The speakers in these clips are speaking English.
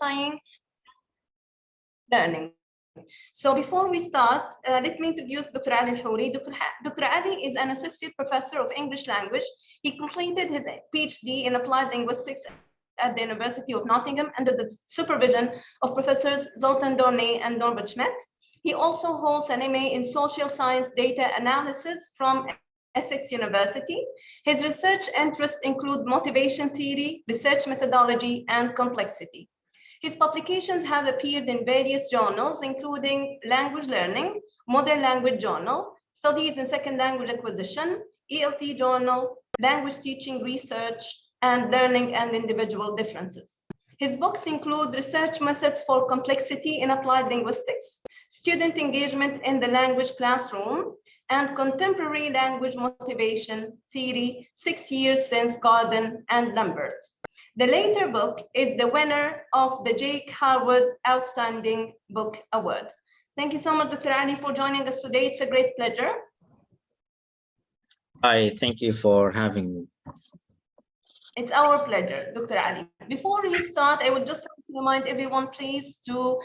Gamifying Learning. So before we start, let me introduce Dr. Al-Hoorie. Dr. Ali is an associate professor of English language. He completed his PhD in applied linguistics at the University of Nottingham under the supervision of Professors Sultan and Norbert Schmidt. He also holds an MA in social science data analysis from Essex University. His research interests include motivation theory, research methodology, and complexity. His publications have appeared in various journals, including Language Learning, Modern Language Journal, Studies in Second Language Acquisition, ELT Journal, Language Teaching Research, and Learning and Individual Differences. His books include Research Methods for Complexity in Applied Linguistics, Student Engagement in the Language Classroom, and Contemporary Language Motivation Theory, 6 Years Since Garden and Lambert. The later book is the winner of the Jake Harwood Outstanding Book Award. Thank you so much, Dr. Ali, for joining us today. It's a great pleasure. Hi, thank you for having me. It's our pleasure, Dr. Ali. Before we start, I would just like to remind everyone, please, to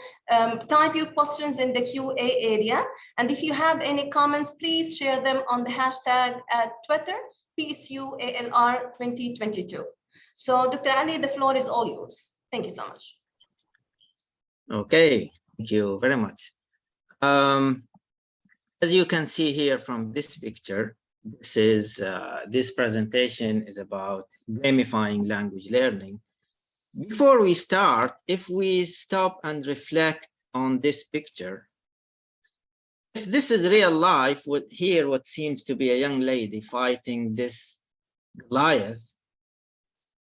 type your questions in the QA area. And if you have any comments, please share them on the hashtag at Twitter, PSUALR2022. So, Dr. Ali, the floor is all yours. Thank you so much. Okay, thank you very much. As you can see here from this picture, this presentation is about gamifying language learning. Before we start, if we stop and reflect on this picture, if this is real life, what seems to be a young lady fighting this Goliath,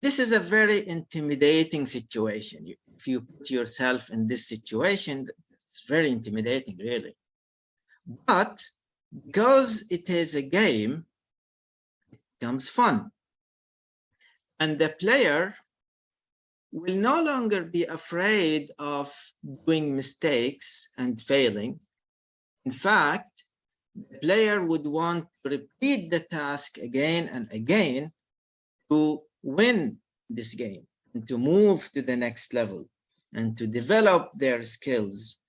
this is a very intimidating situation. If you put yourself in this situation, it's very intimidating, really. But because it is a game, it becomes fun. And the player will no longer be afraid of doing mistakes and failing. In fact, the player would want to repeat the task again and again to win this game and to move to the next level and to develop their skills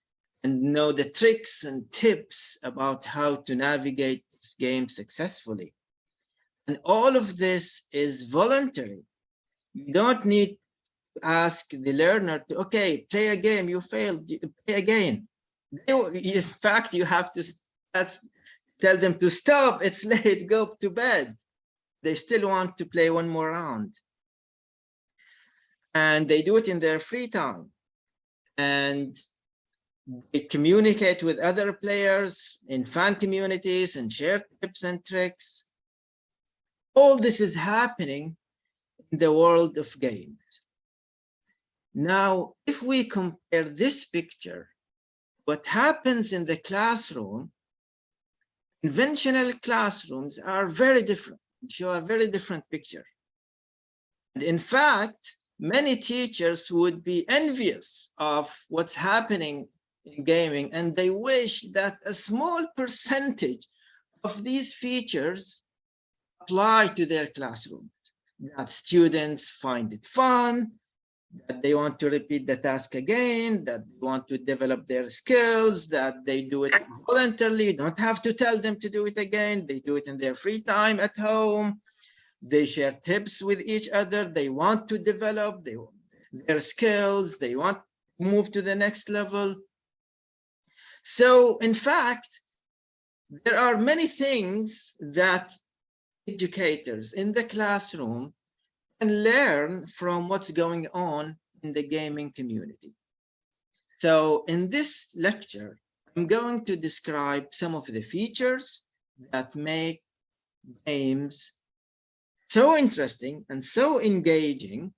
and know the tricks and tips about how to navigate this game successfully. And all of this is voluntary. You don't need to ask the learner to, okay, play a game, you failed, play again. In fact, you have to tell them to stop, it's late, go to bed. They still want to play one more round. And they do it in their free time. And they communicate with other players in fan communities and share tips and tricks. All this is happening in the world of games. Now, if we compare this picture, what happens in the classroom, conventional classrooms are very different, show a very different picture. And in fact, many teachers would be envious of what's happening in gaming, and they wish that a small percentage of these features apply to their classrooms, that students find it fun, that they want to repeat the task again, that they want to develop their skills, that they do it voluntarily, you don't have to tell them to do it again, they do it in their free time at home, they share tips with each other, they want to develop their skills, they want to move to the next level. So, in fact, there are many things that educators in the classroom can learn from what's going on in the gaming community. So, in this lecture, I'm going to describe some of the features that make games so interesting and so engaging,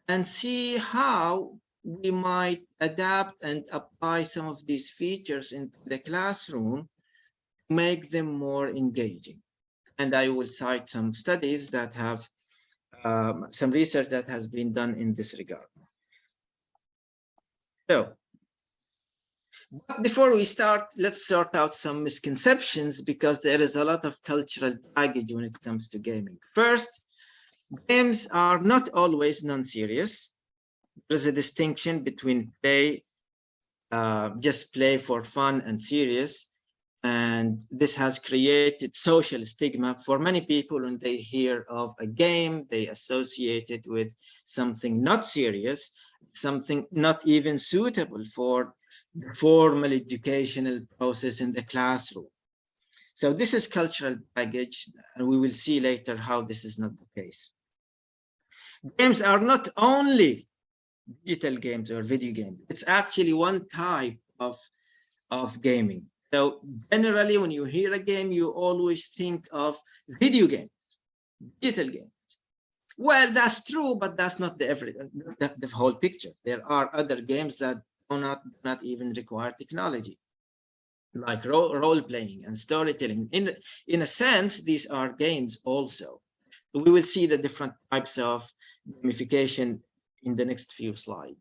and see how we might adapt and apply some of these features into the classroom to make them more engaging. And I will cite some studies that have, some research that has been done in this regard. So, but before we start, let's sort out some misconceptions, because there is a lot of cultural baggage when it comes to gaming. First, games are not always non-serious. There's a distinction between play, just play for fun and serious. And this has created social stigma for many people. When they hear of a game, they associate it with something not serious, something not even suitable for the formal educational process in the classroom. So this is cultural baggage, and we will see later how this is not the case. Games are not only digital games or video games. It's actually one type of gaming. So generally, when you hear a game, you always think of video games, digital games. Well, that's true, but that's not the whole picture. There are other games that do not even require technology, like role playing and storytelling. In a sense, these are games also. We will see the different types of gamification in the next few slides.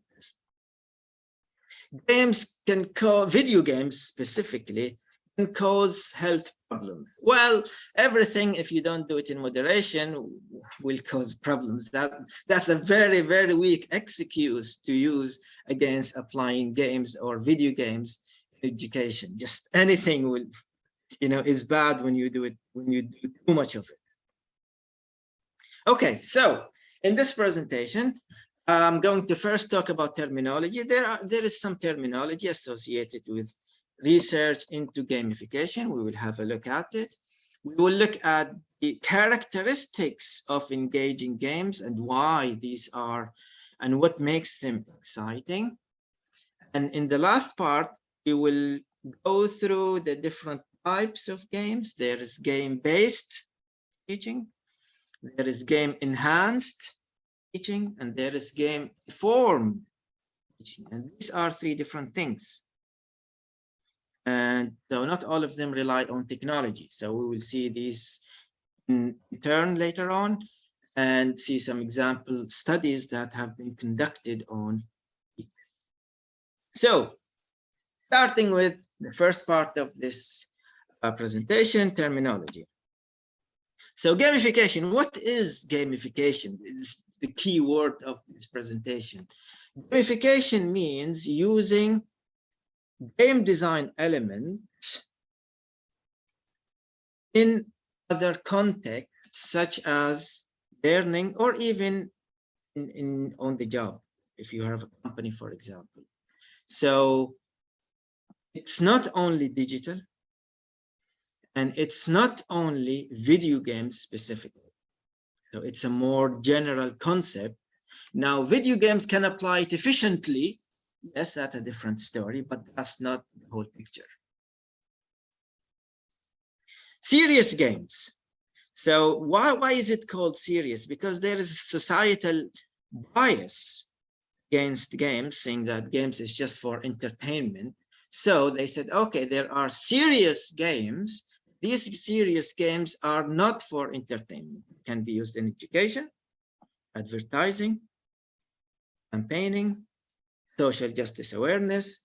Video games specifically can cause health problems. Well, everything, if you don't do it in moderation, will cause problems. That's a very, very weak excuse to use against applying games or video games in education. Just anything will, is bad when you do it, when you do too much of it. Okay, so in this presentation, I'm going to first talk about terminology. There is some terminology associated with research into gamification. We will have a look at it. We will look at the characteristics of engaging games and why these are and what makes them exciting. And in the last part, we will go through the different types of games. There is game-based teaching. There is game-enhanced teaching, and there is game-informed teaching. And these are three different things. And so not all of them rely on technology. So we will see these in turn later on and see some example studies that have been conducted on it. So starting with the first part of this presentation, terminology. So gamification, what is gamification? Is the key word of this presentation. Gamification means using game design elements in other contexts, such as learning or even on the job, if you have a company, for example. So it's not only digital, and it's not only video games specifically. So it's a more general concept. Now, video games can apply it efficiently. Yes, that's a different story, but that's not the whole picture. Serious games. So why is it called serious? Because there is a societal bias against games, saying that games is just for entertainment. So they said, okay, there are serious games. These serious games are not for entertainment. Can be used in education, advertising, campaigning, social justice awareness.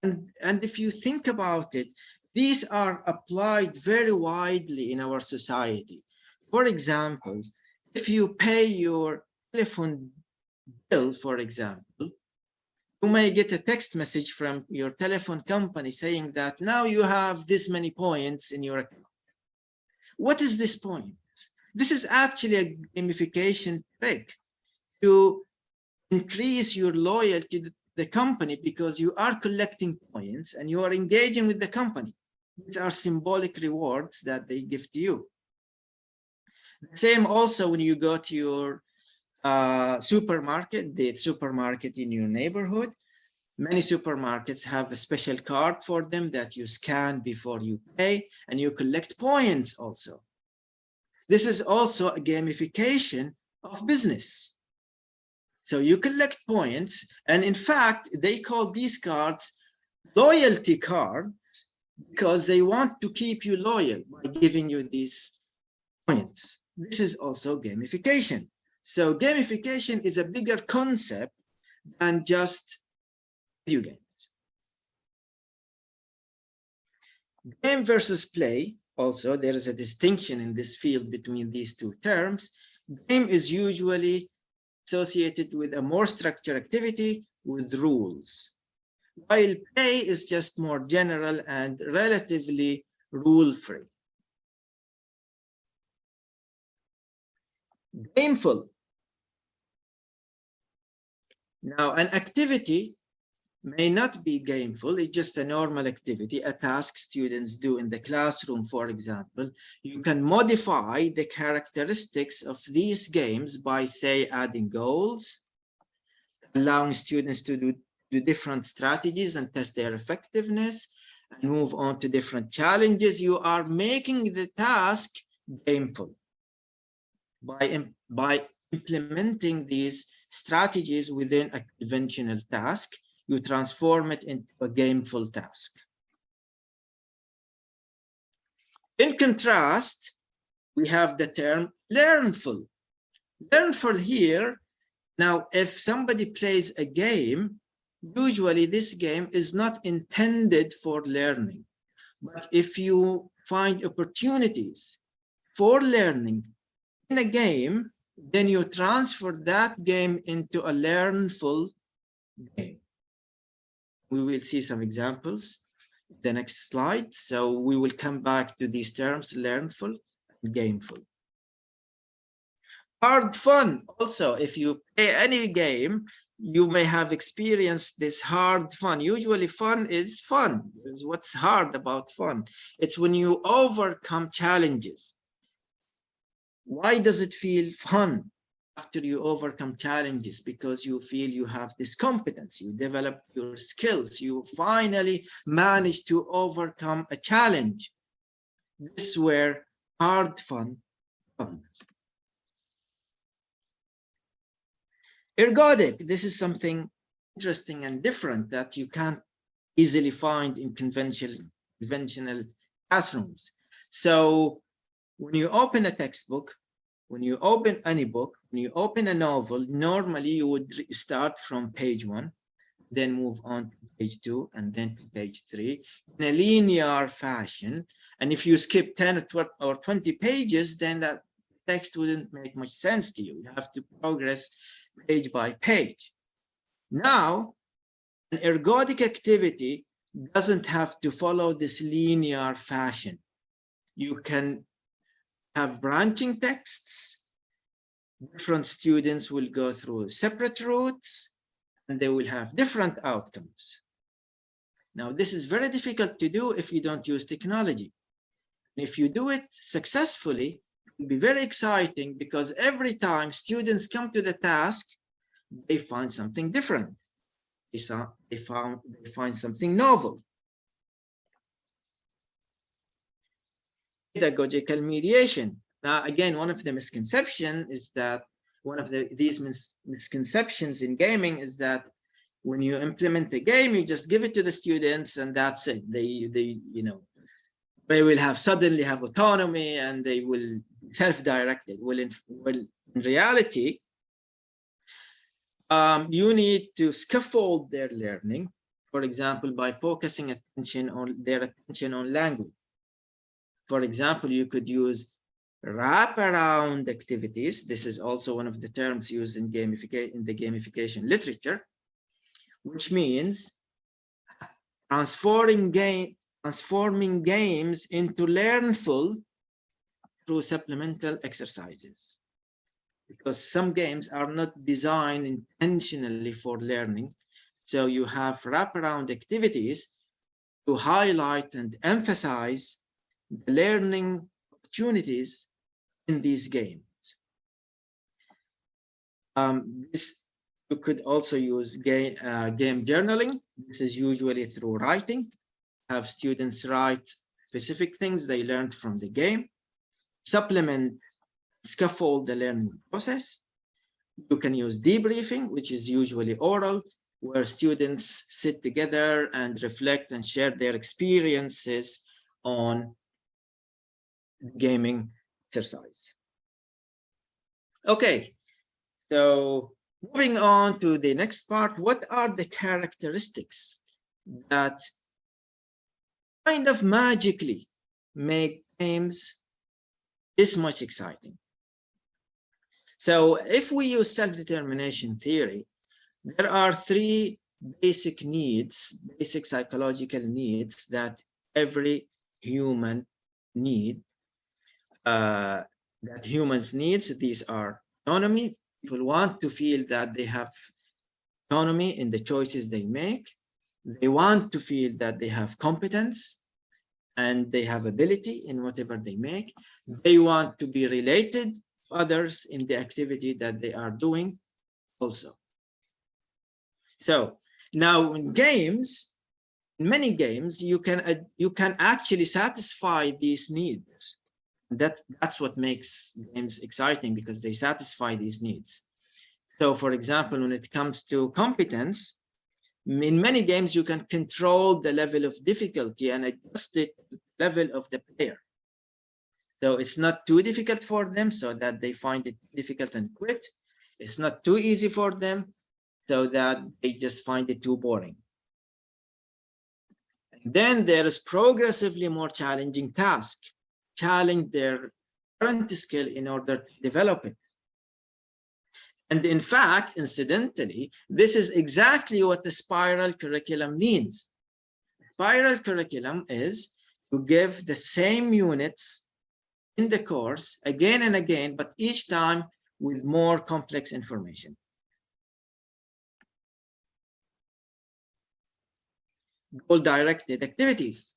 And if you think about it, these are applied very widely in our society. For example, if you pay your telephone bill, for example, you may get a text message from your telephone company saying that now you have this many points in your account. What is this point? This is actually a gamification trick to increase your loyalty to the company, because you are collecting points and you are engaging with the company. These are symbolic rewards that they give to you. The same also when you go to your supermarket, the supermarket in your neighborhood. Many supermarkets have a special card for them that you scan before you pay, and you collect points also. This is also a gamification of business. So you collect points, and in fact, they call these cards loyalty cards because they want to keep you loyal by giving you these points. This is also gamification. So gamification is a bigger concept than just video games. Game versus play, also there is a distinction in this field between these two terms. Game is usually associated with a more structured activity with rules, while play is just more general and relatively rule-free. Gameful. Now, an activity may not be gameful, it's just a normal activity, a task students do in the classroom, for example. You can modify the characteristics of these games by, say, adding goals, allowing students to do different strategies and test their effectiveness, and move on to different challenges. You are making the task gameful by implementing these strategies within a conventional task. You transform it into a gameful task. In contrast, we have the term learnful. Learnful here, now if somebody plays a game, usually this game is not intended for learning. But if you find opportunities for learning in a game, then you transfer that game into a learnful game. We will see some examples in the next slide. So we will come back to these terms, learnful and gameful. Hard fun. Also, if you play any game, you may have experienced this hard fun. Usually fun is fun. What's hard about fun? It's when you overcome challenges. Why does it feel fun after you overcome challenges? Because you feel you have this competence, you develop your skills, you finally manage to overcome a challenge. This is where hard fun comes. Ergodic, this is something interesting and different that you can't easily find in conventional classrooms. So when you open a textbook, when you open any book, when you open a novel, normally you would start from page 1, then move on to page 2, and then to page 3 in a linear fashion. And if you skip 10 or 20 pages, then that text wouldn't make much sense to you. You have to progress page by page. Now, an ergodic activity doesn't have to follow this linear fashion. You can have branching texts. Different students will go through separate routes and they will have different outcomes. Now, this is very difficult to do if you don't use technology. If you do it successfully, it will be very exciting because every time students come to the task, they find something different. They find something novel. Pedagogical mediation. Now, again, one of the misconceptions is that these misconceptions in gaming is that when you implement the game, you just give it to the students and that's it. They will suddenly have autonomy and they will self-directed. Well, in reality, you need to scaffold their learning, for example, by focusing their attention on language. For example, you could use wraparound activities. This is also one of the terms used in the gamification literature, which means transforming games into learnful through supplemental exercises. Because some games are not designed intentionally for learning. So you have wraparound activities to highlight and emphasize the learning opportunities in these games. You could also use game journaling. This is usually through writing. Have students write specific things they learned from the game. Scaffold the learning process. You can use debriefing, which is usually oral, where students sit together and reflect and share their experiences on gaming exercise. Okay, so moving on to the next part, what are the characteristics that kind of magically make games this much exciting? So if we use self-determination theory, there are three basic needs, basic psychological needs that every human need, that humans needs. These are autonomy. People want to feel that they have autonomy in the choices they make. They want to feel that they have competence and they have ability in whatever they make. They want to be related to others in the activity that they are doing also. So now in games, in many games, you can actually satisfy these needs. That's what makes games exciting, because they satisfy these needs. So for example, when it comes to competence, in many games, you can control the level of difficulty and adjust it to the level of the player. So it's not too difficult for them so that they find it difficult and quit. It's not too easy for them so that they just find it too boring. And then there is progressively more challenging task, challenge their current skill in order to develop it. And in fact, incidentally, this is exactly what the spiral curriculum means. Spiral curriculum is to give the same units in the course again and again, but each time with more complex information. Goal-directed activities.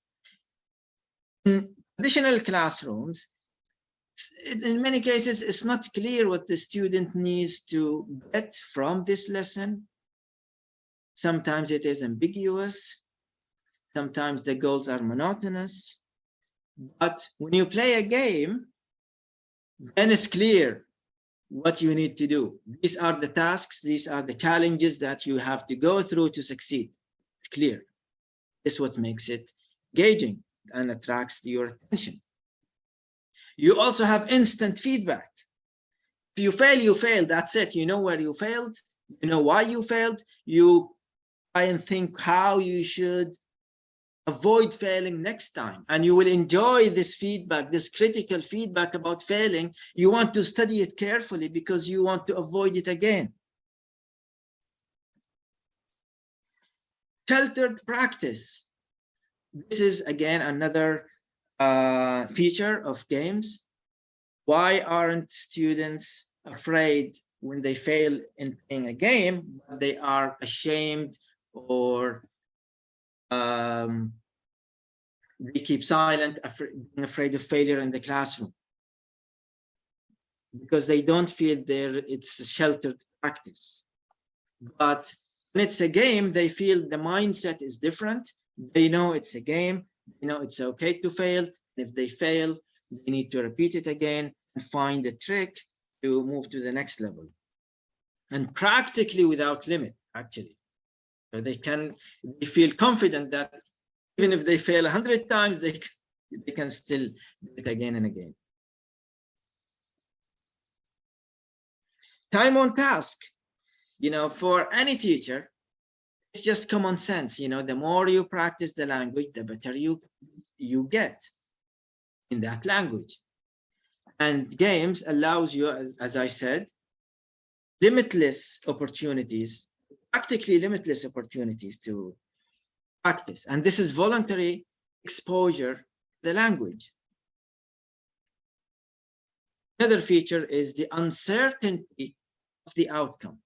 In traditional classrooms, in many cases, it's not clear what the student needs to get from this lesson. Sometimes it is ambiguous. Sometimes the goals are monotonous. But when you play a game, then it's clear what you need to do. These are the tasks, these are the challenges that you have to go through to succeed. It's clear. This is what makes it engaging and attracts your attention. You also have instant feedback. If you fail, that's it. You know where you failed, you know why you failed, you try and think how you should avoid failing next time, and you will enjoy this feedback, this critical feedback about failing. You want to study it carefully because you want to avoid it again. Sheltered practice. This is again another feature of games. Why aren't students afraid when they fail in playing a game, but they are ashamed or they keep silent, afraid of failure in the classroom? Because they don't feel it's a sheltered practice. But when it's a game, they feel the mindset is different. They know it's a game. They know it's okay to fail. If they fail, they need to repeat it again and find a trick to move to the next level. And practically without limit, actually. So they feel confident that even if they fail 100 times, they can still do it again and again. Time on task. You know, for any teacher, it's just common sense. You know, the more you practice the language, the better you get in that language. And games allows you, as I said, limitless opportunities, practically limitless opportunities to practice. And this is voluntary exposure to the language. Another feature is the uncertainty of the outcome.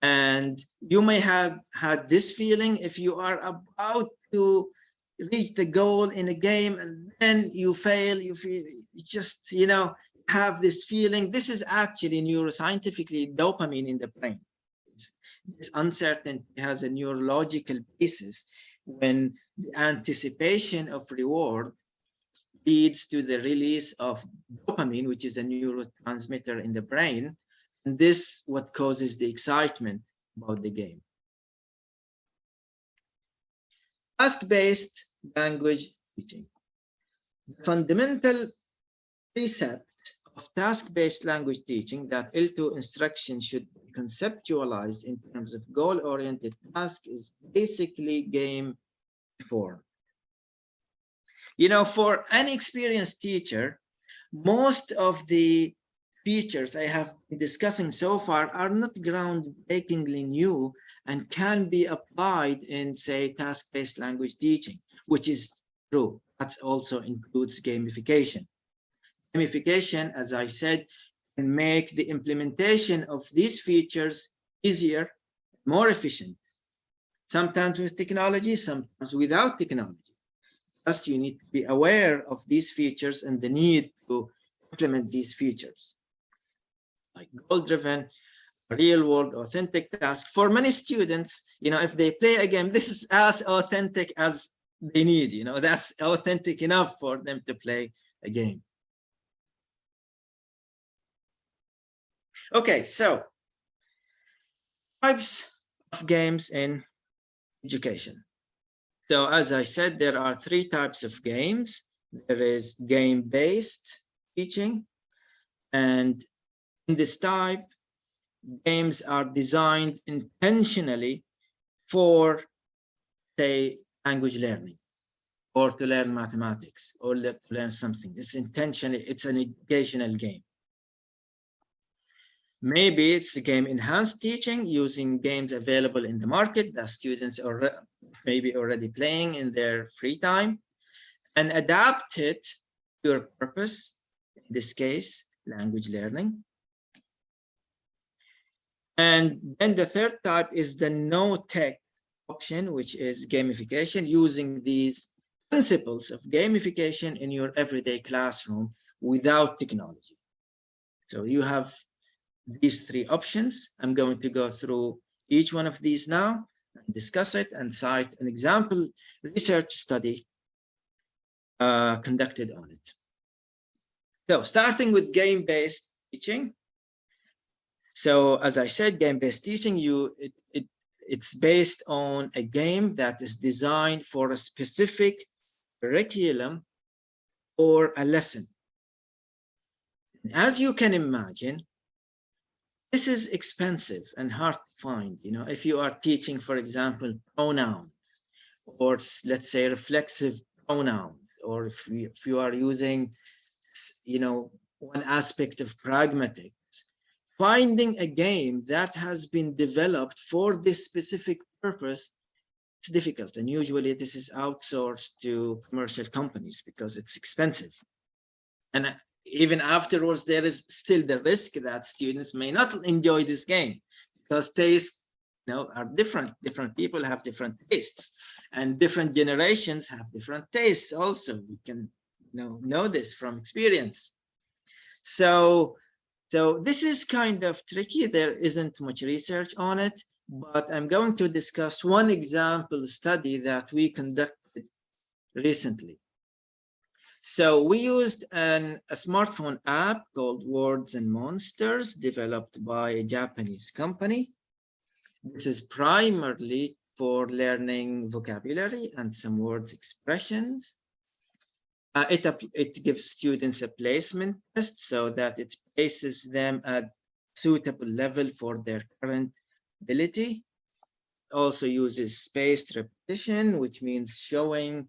And you may have had this feeling if you are about to reach the goal in a game and then you fail, you feel just, you know, have this feeling. This is actually neuroscientifically dopamine in the brain. This uncertainty has a neurological basis when the anticipation of reward leads to the release of dopamine, which is a neurotransmitter in the brain. And this what causes the excitement about the game. Task-based language teaching. The fundamental precept of task-based language teaching that L2 instruction should be conceptualized in terms of goal-oriented task is basically game form. You know, for an experienced teacher, most of the features I have been discussing so far are not groundbreakingly new and can be applied in, say, task-based language teaching, which is true. That also includes gamification. Gamification, as I said, can make the implementation of these features easier, more efficient, sometimes with technology, sometimes without technology. Just you need to be aware of these features and the need to implement these features. Like goal-driven, real-world, authentic task. For many students, if they play a game, this is as authentic as they need. That's authentic enough for them to play a game. Okay, so types of games in education. So as I said, there are 3 types of games. There is game-based teaching, and in this type, games are designed intentionally for, say, language learning, or to learn mathematics, or to learn something. It's intentionally, it's an educational game. Maybe it's a game enhanced teaching using games available in the market that students are maybe already playing in their free time, and adapt it to your purpose, in this case, language learning. And then the third type is the no-tech option, which is gamification, using these principles of gamification in your everyday classroom without technology. So you have these 3 options. I'm going to go through each one of these now and discuss it and cite an example research study conducted on it. So starting with game-based teaching. So as I said, game-based teaching, it's based on a game that is designed for a specific curriculum or a lesson. As you can imagine, this is expensive and hard to find. If you are teaching, for example, pronouns, or let's say reflexive pronouns, or if you are using, one aspect of pragmatics, finding a game that has been developed for this specific purpose is difficult. And usually this is outsourced to commercial companies because it's expensive. And even afterwards, there is still the risk that students may not enjoy this game because tastes, are different. Different people have different tastes, and different generations have different tastes also. We can know this from experience. So this is kind of tricky. There isn't much research on it, but I'm going to discuss one example study that we conducted recently. So we used a smartphone app called Words and Monsters, developed by a Japanese company. This is primarily for learning vocabulary and some words expressions. It gives students a placement test so that it places them at suitable level for their current ability. It also uses spaced repetition, which means showing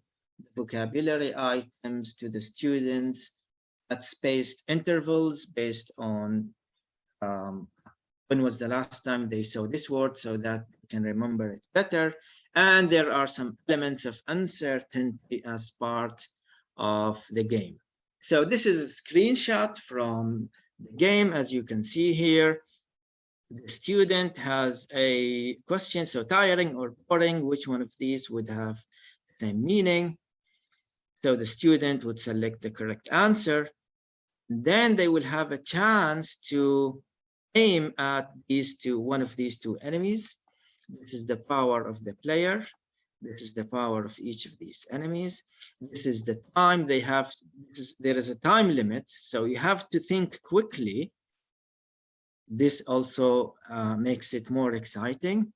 vocabulary items to the students at spaced intervals based on when was the last time they saw this word, so that they can remember it better. And there are some elements of uncertainty as part of the game. So this is a screenshot from the game. As you can see here, the student has a question, so tiring or boring, which one of these would have the same meaning? So the student would select the correct answer. Then they will have a chance to aim at one of these two enemies. This is the power of the player. This is the power of each of these enemies. This is the time they have. There is a time limit, so you have to think quickly. This also makes it more exciting.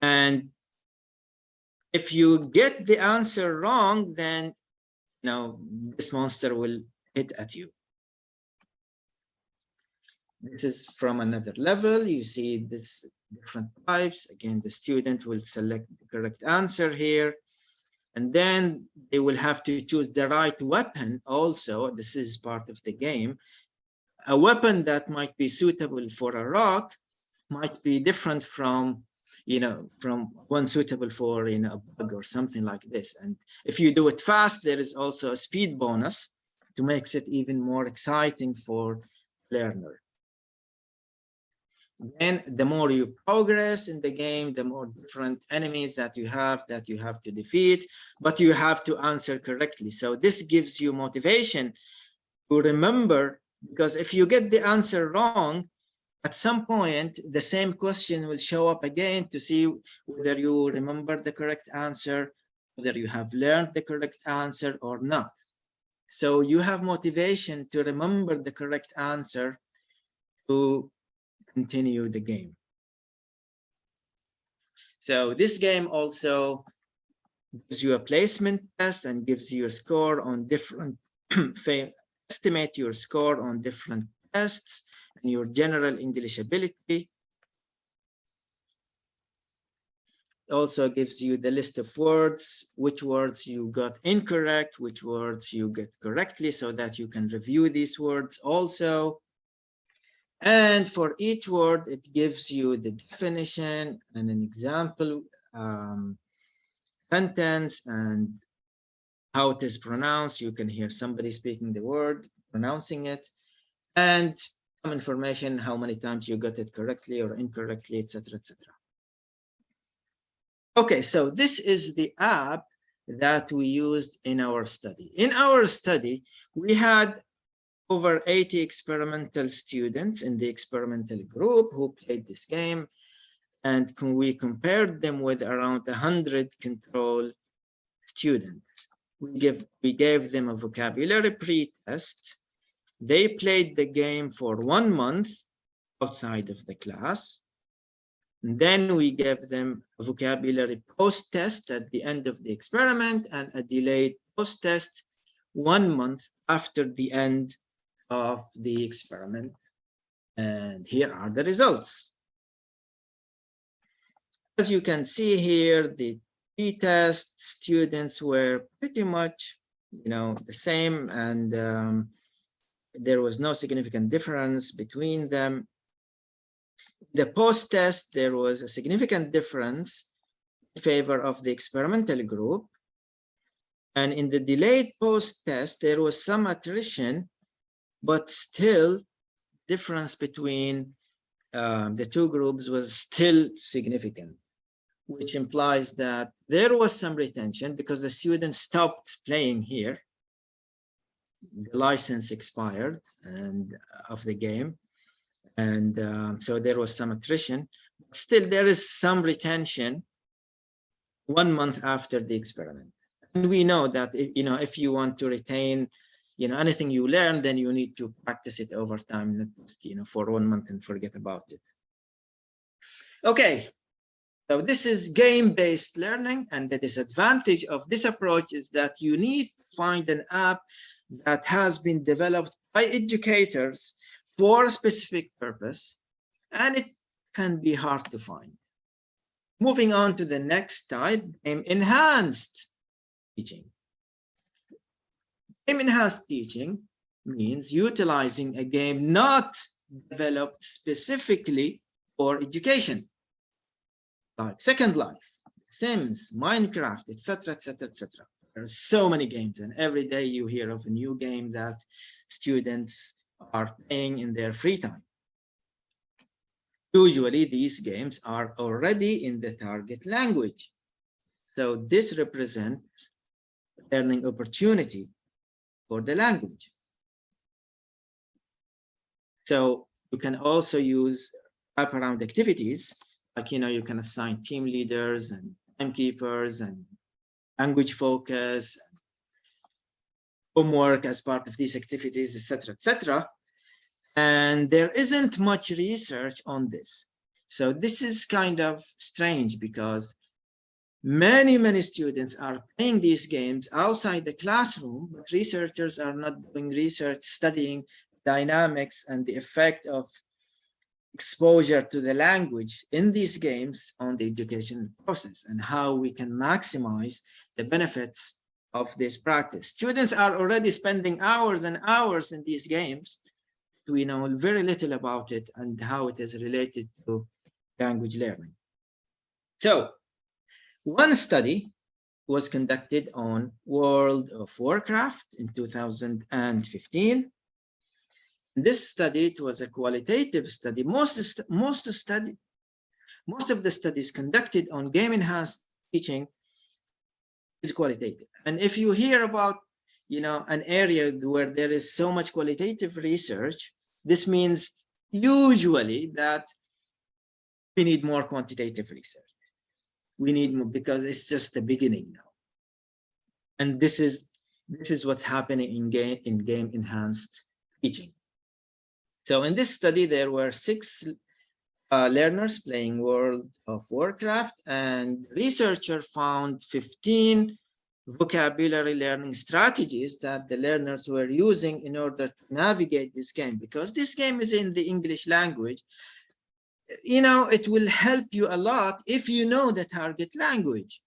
And if you get the answer wrong, then this monster will hit at you. This is from another level. You see this different types. Again, the student will select the correct answer here. And then they will have to choose the right weapon also. This is part of the game. A weapon that might be suitable for a rock might be different from, from one suitable for, a bug or something like this. And if you do it fast, there is also a speed bonus to make it even more exciting for learner. Then the more you progress in the game, the more different enemies that you have to defeat, but you have to answer correctly. So this gives you motivation to remember, because if you get the answer wrong, at some point, the same question will show up again to see whether you remember the correct answer, whether you have learned the correct answer or not. So you have motivation to remember the correct answer to continue the game. So this game also gives you a placement test and gives you a score on different, estimate your score on different tests and your general English ability. It also gives you the list of words, which words you got incorrect, which words you get correctly, so that you can review these words also. And for each word, it gives you the definition and an example sentence and how it is pronounced. You can hear somebody speaking the word, pronouncing it, and some information, how many times you got it correctly or incorrectly, etc., etc. Okay, so this is the app that we used in our study. In our study, we had over 80 experimental students in the experimental group who played this game, and we compared them with around 100 control students. We gave them a vocabulary pre-test. They played the game for 1 month outside of the class. And then we gave them a vocabulary post-test at the end of the experiment and a delayed post-test 1 month after the end of the experiment. And here are the results. As you can see here, the pre-test students were pretty much, the same, and there was no significant difference between them. The post-test, there was a significant difference in favor of the experimental group. And in the delayed post-test, there was some attrition, but still difference between the two groups was still significant, which implies that there was some retention because the students stopped playing here. The license expired and of the game. And so there was some attrition. Still, there is some retention 1 month after the experiment. And we know that, if you want to retain, anything you learn, then you need to practice it over time, not just, for 1 month and forget about it. Okay, so this is game-based learning, and the disadvantage of this approach is that you need to find an app that has been developed by educators for a specific purpose, and it can be hard to find. Moving on to the next type, game-enhanced teaching. Game-enhanced teaching means utilizing a game not developed specifically for education, like Second Life, Sims, Minecraft, etc., etc., etc. There are so many games, and every day you hear of a new game that students are playing in their free time. Usually, these games are already in the target language. So this represents a learning opportunity for the language. So you can also use wraparound activities, like, you can assign team leaders and timekeepers and language focus, homework as part of these activities, etc., etc. And there isn't much research on this. So this is kind of strange because many students are playing these games outside the classroom, but researchers are not doing research studying dynamics and the effect of exposure to the language in these games on the educational process and how we can maximize the benefits of this practice. Students are already spending hours and hours in these games. It we know very little about it and how it is related to language learning. So one study was conducted on World of Warcraft in 2015. This study, it was a qualitative study. Most of the studies conducted on game-enhanced teaching is qualitative. And if you hear about, an area where there is so much qualitative research, this means usually that we need more quantitative research. We need more because it's just the beginning now. And this is what's happening in game enhanced teaching. So in this study, there were 6 learners playing World of Warcraft, and researcher found 15 vocabulary learning strategies that the learners were using in order to navigate this game. Because this game is in the English language, it will help you a lot if you know the target language.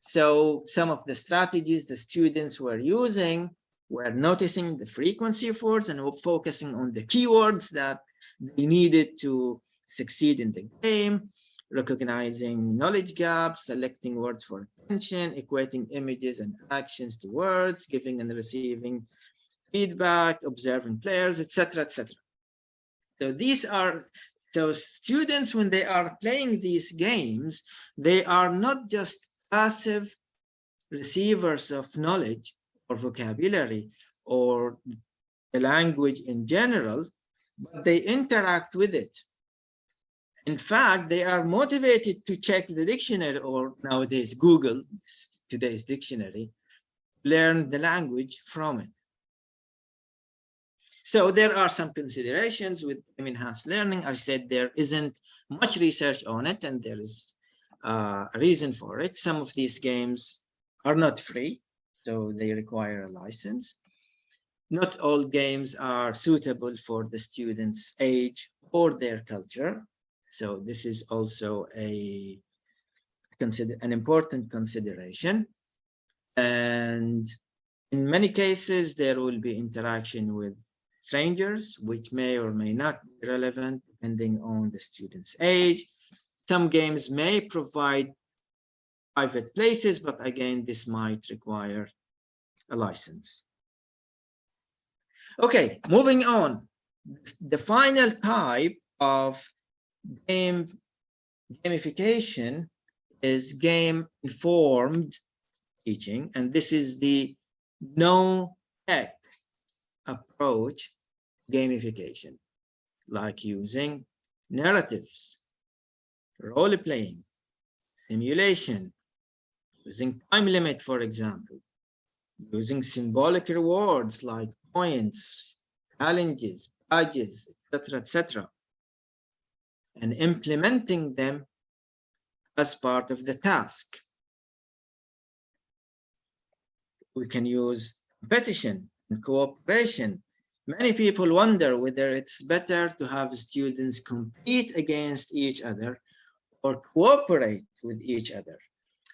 So some of the strategies the students were using were noticing the frequency of words and focusing on the keywords that they needed to succeed in the game, recognizing knowledge gaps, selecting words for attention, equating images and actions to words, giving and receiving feedback, observing players, etc., etc. So students, when they are playing these games, they are not just passive receivers of knowledge or vocabulary or the language in general, but they interact with it. In fact, they are motivated to check the dictionary, or nowadays Google, today's dictionary, learn the language from it. So there are some considerations with enhanced learning. I said there isn't much research on it, and there is a reason for it. Some of these games are not free, so they require a license. Not all games are suitable for the student's age or their culture. So this is also an important consideration. And in many cases, there will be interaction with strangers, which may or may not be relevant depending on the student's age. Some games may provide private places, but again, this might require a license. Okay, moving on. The final type of gamification is game-informed teaching, and this is the no-tech approach gamification, like using narratives, role-playing, simulation, using time limit, for example, using symbolic rewards like points, challenges, badges, etc., etc., and implementing them as part of the task. We can use competition and cooperation. Many people wonder whether it's better to have students compete against each other or cooperate with each other.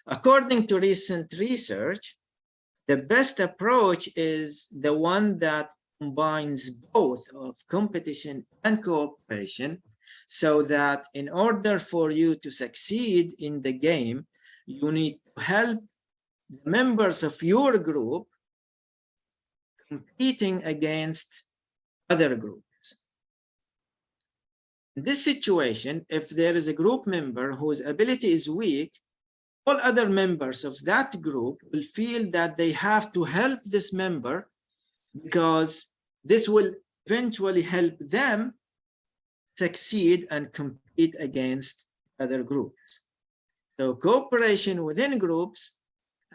According to recent research, the best approach is the one that combines both of competition and cooperation, so that in order for you to succeed in the game, you need to help the members of your group competing against other groups. In this situation, if there is a group member whose ability is weak, all other members of that group will feel that they have to help this member because this will eventually help them succeed and compete against other groups. So cooperation within groups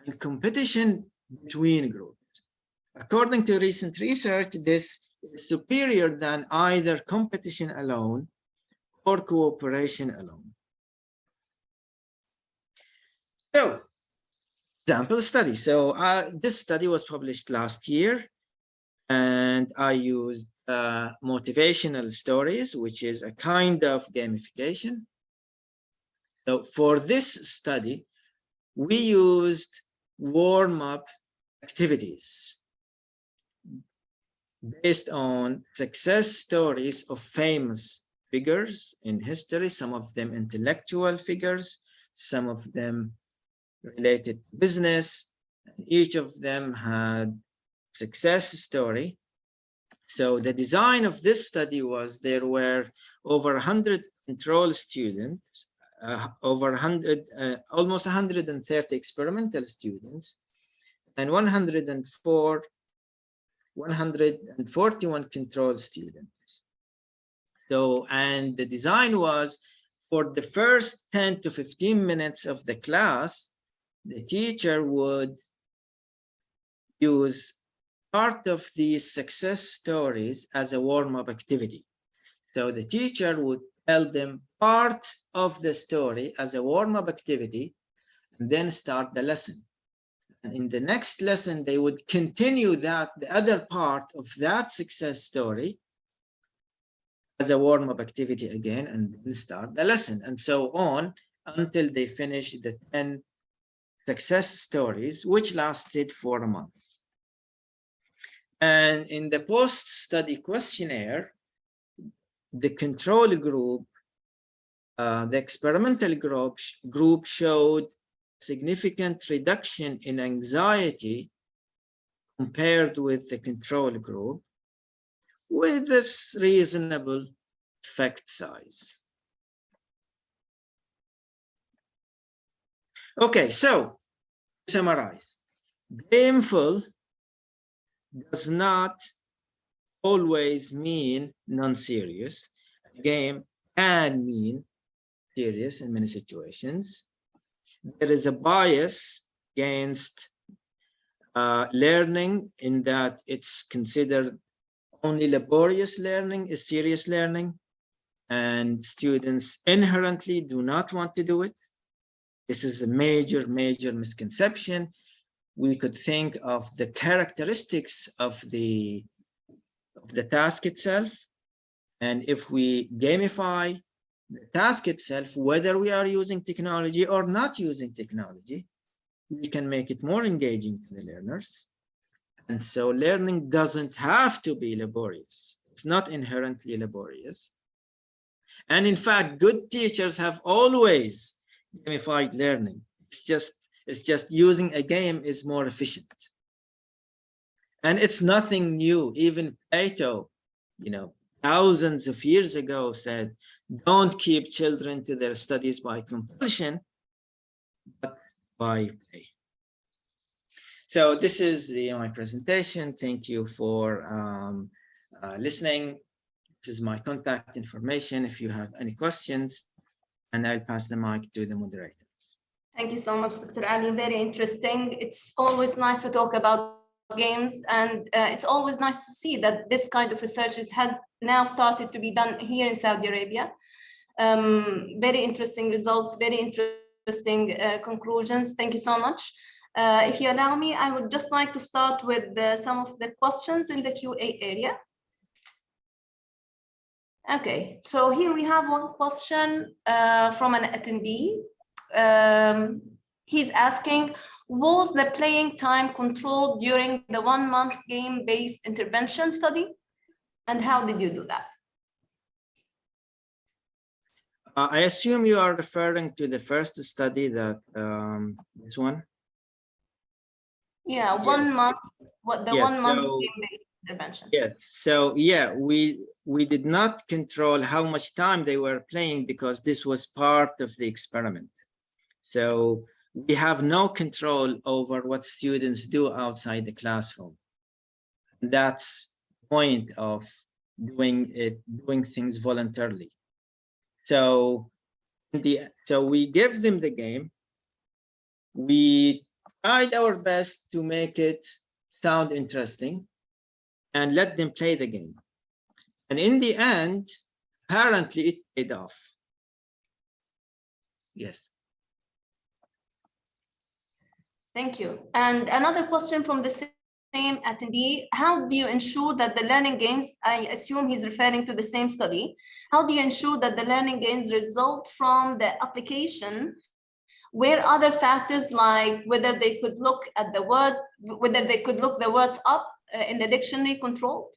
and competition between groups. According to recent research, this is superior than either competition alone or cooperation alone. So, example study. So this study was published last year, and I used motivational stories, which is a kind of gamification. So for this study, we used warm-up activities. based on success stories of famous figures in history, some of them intellectual figures, some of them related to business. Each of them had success story. So the design of this study was there were over 100 control students, over 100, almost 130 experimental students, and 141 control students. So, and the design was for the first 10 to 15 minutes of the class, the teacher would use part of these success stories as a warm-up activity. So the teacher would tell them part of the story as a warm-up activity and then start the lesson. And in the next lesson, they would continue the other part of that success story as a warm-up activity again, and then start the lesson, and so on until they finish the 10 success stories, which lasted for a month. And in the post-study questionnaire, the control group, the experimental group showed significant reduction in anxiety compared with the control group, with this reasonable effect size. Okay, so to summarize, gameful does not always mean non-serious. A game can mean serious in many situations. There is a bias against learning in that it's considered only laborious learning is serious learning, and students inherently do not want to do it. This is a major misconception. We could think of the characteristics of the task itself, and if we gamify the task itself, whether we are using technology or not using technology, we can make it more engaging to the learners. And so learning doesn't have to be laborious. It's not inherently laborious. And in fact, good teachers have always gamified learning. It's just using a game is more efficient. And it's nothing new. Even Plato, thousands of years ago said, don't keep children to their studies by compulsion, but by play. So this is my presentation. Thank you for listening. This is my contact information if you have any questions, and I'll pass the mic to the moderators. Thank you so much, Dr. Ali. Very interesting. It's always nice to talk about games, and it's always nice to see that this kind of research has now started to be done here in Saudi Arabia. Very interesting results, very interesting conclusions. Thank you so much. If you allow me, I would just like to start with some of the questions in the QA area. Okay, so here we have one question from an attendee. He's asking, was the playing time controlled during the 1-month game-based intervention study? And how did you do that? I assume you are referring to the first study that this one? Yeah, yes. 1 month, the yes, 1 month game-based intervention. Yes, so yeah, we did not control how much time they were playing because this was part of the experiment. So we have no control over what students do outside the classroom. That's the point of doing things voluntarily. So we give them the game. We tried our best to make it sound interesting and let them play the game. And in the end, apparently it paid off. Yes. Thank you. And another question from the same attendee, how do you ensure that the learning games, I assume he's referring to the same study, how do you ensure that the learning games result from the application where other factors like whether they could look at the word, whether they could look the words up in the dictionary controlled?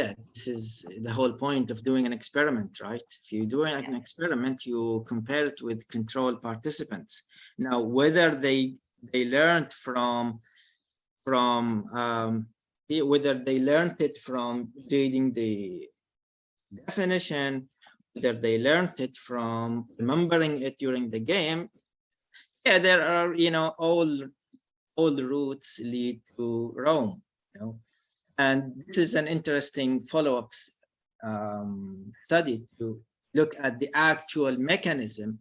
Yeah, this is the whole point of doing an experiment, right? If you do an experiment, you compare it with control participants. Now, whether they learned whether they learned it from reading the definition, whether they learned it from remembering it during the game. Yeah, there are, all the routes lead to Rome, and this is an interesting follow-up study to look at the actual mechanism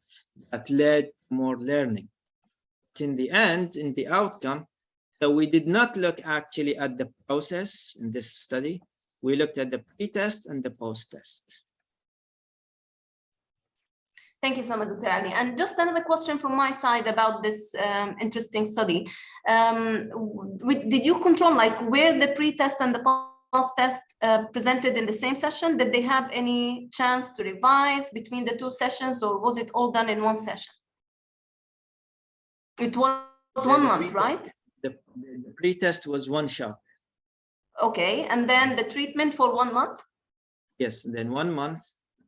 that led to more learning. But in the end, in the outcome, so we did not look actually at the process in this study. We looked at the pre-test and the post-test. Thank you so much, Dr. Ali. And just another question from my side about this interesting study. Did you control where the pre-test and the post-test presented in the same session? Did they have any chance to revise between the two sessions, or was it all done in one session? It was 1 month, right? The pre-test was one shot. Okay, and then the treatment for 1 month? Yes, then 1 month,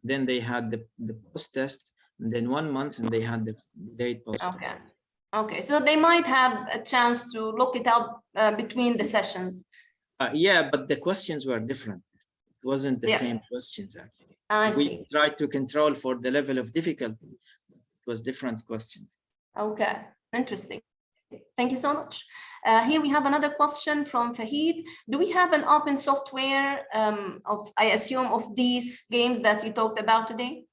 then they had the post-test, and then 1 month, and they had the date post-test. Okay. Okay, so they might have a chance to look it up between the sessions. Yeah, but the questions were different. It wasn't the same questions, actually. We tried to control for the level of difficulty. It was different questions. Okay, interesting. Thank you so much. Here we have another question from Fahid. Do we have an open software I assume, of these games that you talked about today?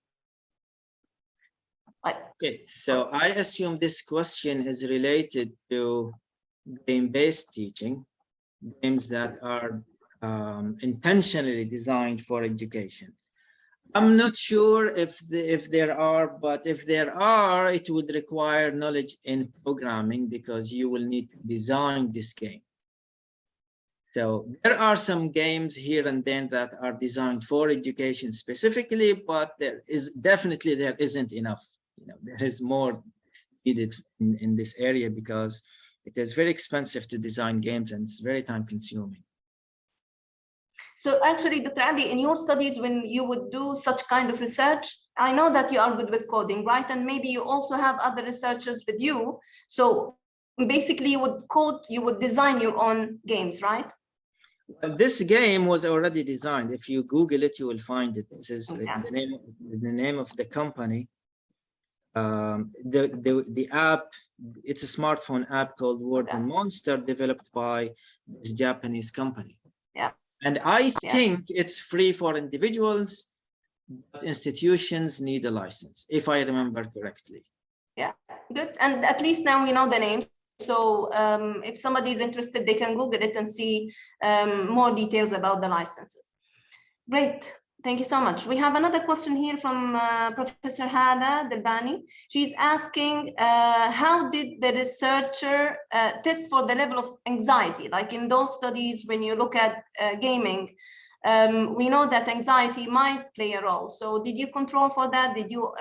Okay, so I assume this question is related to game-based teaching, games that are intentionally designed for education. I'm not sure if there are, but if there are, it would require knowledge in programming, because you will need to design this game. So there are some games here and then that are designed for education specifically, but there isn't enough. There is more needed in this area, because it is very expensive to design games and it's very time consuming. So actually, Dr. Ali, in your studies, when you would do such kind of research, I know that you are good with coding, right? And maybe you also have other researchers with you. So basically you would design your own games, right? Well, this game was already designed. If you Google it, you will find it. This is the name of the company. The app, it's a smartphone app called Word and Monster, developed by this Japanese company. Yeah. And I think it's free for individuals, but institutions need a license, if I remember correctly. Yeah, good. And at least now we know the name. So if somebody is interested, they can Google it and see more details about the licenses. Great. Thank you so much. We have another question here from Professor Hada Delbani. She's asking, how did the researcher test for the level of anxiety? Like in those studies, when you look at gaming, we know that anxiety might play a role. So did you control for that? Did you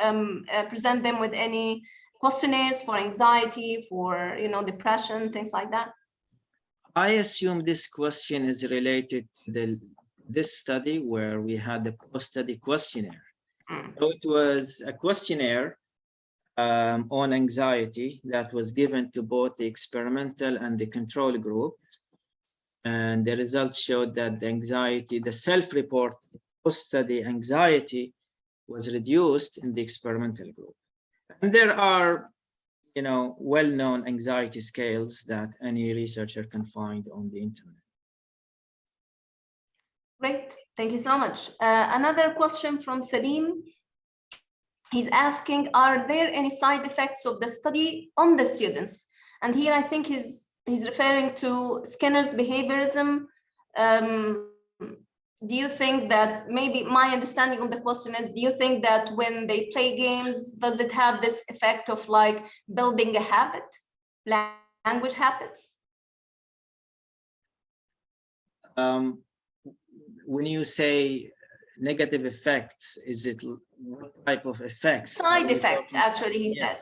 present them with any questionnaires for anxiety, for depression, things like that? I assume this question is related to this study where we had the post-study questionnaire. So it was a questionnaire on anxiety that was given to both the experimental and the control group. And the results showed that the anxiety, the self-report post-study anxiety was reduced in the experimental group. And there are, well-known anxiety scales that any researcher can find on the internet. Great, thank you so much. Another question from Salim. He's asking, are there any side effects of the study on the students? And here I think he's referring to Skinner's behaviorism. Do you think that, maybe my understanding of the question is, do you think that when they play games, does it have this effect of building a habit, language habits? When you say negative effects, is it what type of effects? Side effects, actually, he said.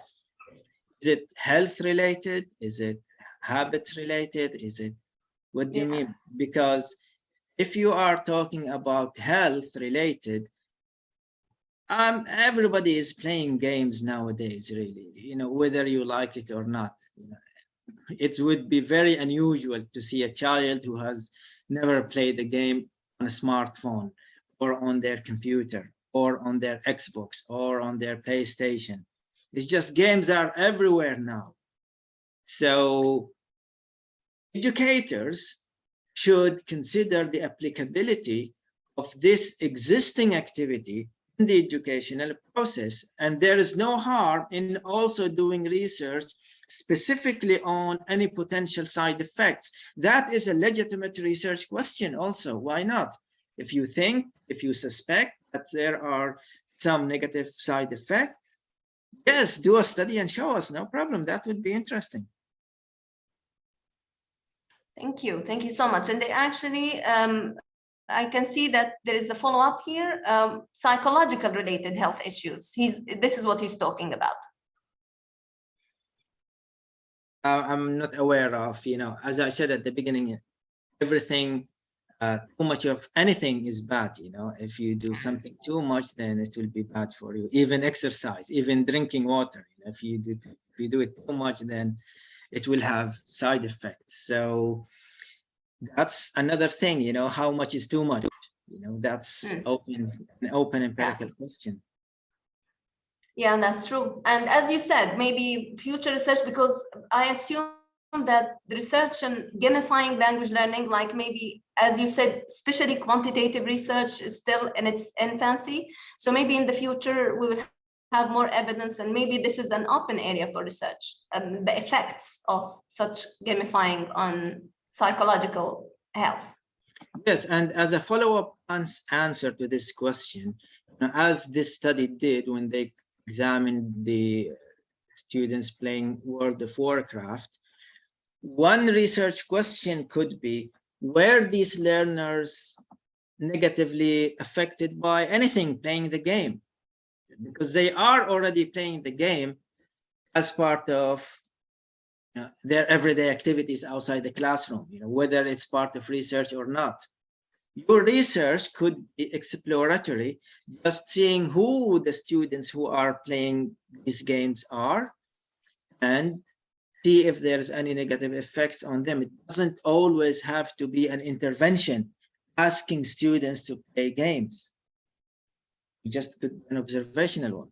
Is it health related? Is it habit related? Is it, what do you mean? Because if you are talking about health related, everybody is playing games nowadays, really, whether you like it or not. It would be very unusual to see a child who has never played a game on a smartphone or on their computer or on their Xbox or on their PlayStation. It's just games are everywhere now. So educators should consider the applicability of this existing activity in the educational process. And there is no harm in also doing research specifically on any potential side effects. That is a legitimate research question also. Why not? If you think, if you suspect that there are some negative side effects, yes, do a study and show us, no problem. That would be interesting. Thank you so much. And they actually, I can see that there is a follow-up here, psychological related health issues. This is what he's talking about. I'm not aware of, as I said at the beginning, everything, too much of anything is bad. If you do something too much, then it will be bad for you. Even exercise, even drinking water. If you do it too much, then it will have side effects. So that's another thing, how much is too much? That's an open empirical question. Yeah, that's true. And as you said, maybe future research, because I assume that the research on gamifying language learning, like maybe, as you said, especially quantitative research is still in its infancy. So maybe in the future, we will have more evidence, and maybe this is an open area for research, and the effects of such gamifying on psychological health. Yes, and as a follow-up answer to this question, as this study did when they examined the students playing World of Warcraft, one research question could be, were these learners negatively affected by anything playing the game? Because they are already playing the game as part of their everyday activities outside the classroom, whether it's part of research or not. Your research could be exploratory, just seeing who the students who are playing these games are and see if there's any negative effects on them. It doesn't always have to be an intervention, asking students to play games. Just an observational one.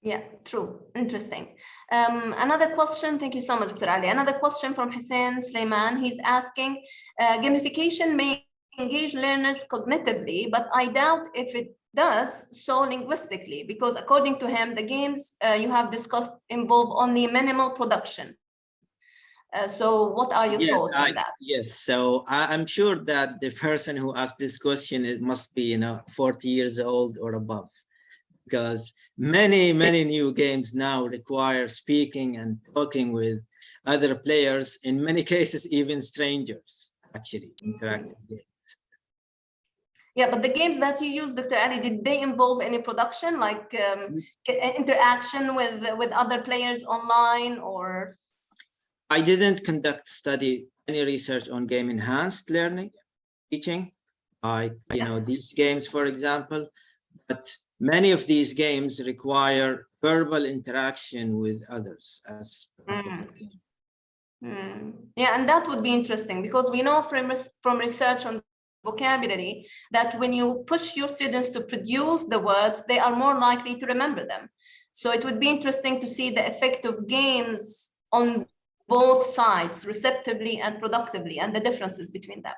Yeah, true. Interesting. Another question. Thank you so much, Dr. Ali. Another question from Hussein Sleiman. He's asking, gamification may engage learners cognitively, but I doubt if it does so linguistically, because according to him, the games you have discussed involve only minimal production. So what are your thoughts on that? Yes, so I'm sure that the person who asked this question, it must be 40 years old or above, because many new games now require speaking and talking with other players, in many cases even strangers, actually, interactive games. Yeah, but the games that you use, Dr. Ali, did they involve any production, like interaction with other players online, or? I didn't conduct any research on game enhanced learning, teaching, these games, for example, but many of these games require verbal interaction with others as part of the game. Yeah, and that would be interesting, because we know from research on vocabulary that when you push your students to produce the words, they are more likely to remember them. So it would be interesting to see the effect of games on both sides, receptively and productively, and the differences between them.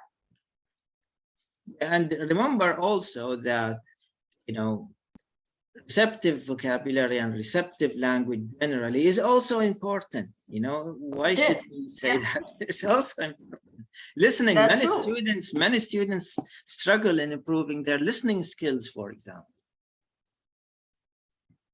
And remember also that, receptive vocabulary and receptive language generally is also important. Why should we say that? It's also important. Listening, many students struggle in improving their listening skills, for example.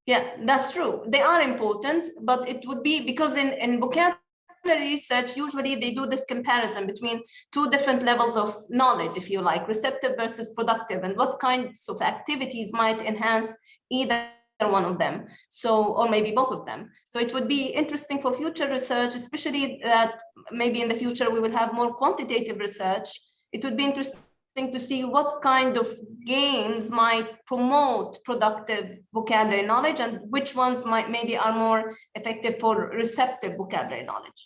Yeah, that's true. They are important, but it would be because in vocabulary research, usually they do this comparison between two different levels of knowledge, if you like, receptive versus productive, and what kinds of activities might enhance either one of them, or maybe both of them. So it would be interesting for future research, especially that maybe in the future we will have more quantitative research. it would be interesting to see what kind of games might promote productive vocabulary knowledge and which ones might maybe are more effective for receptive vocabulary knowledge.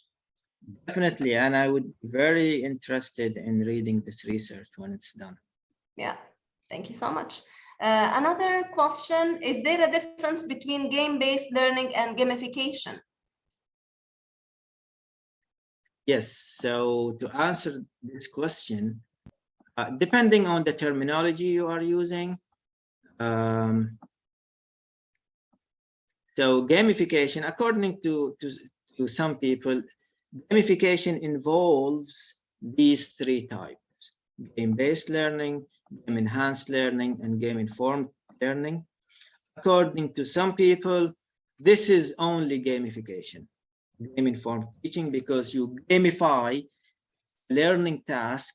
Definitely, and I would be very interested in reading this research when it's done. Yeah, thank you so much. Another question, is there a difference between game-based learning and gamification? Yes, so to answer this question, depending on the terminology you are using, so gamification, according to some people, gamification involves these three types: game-based learning, game-enhanced learning, and game-informed learning. According to some people, this is only gamification, game-informed teaching, because you gamify learning task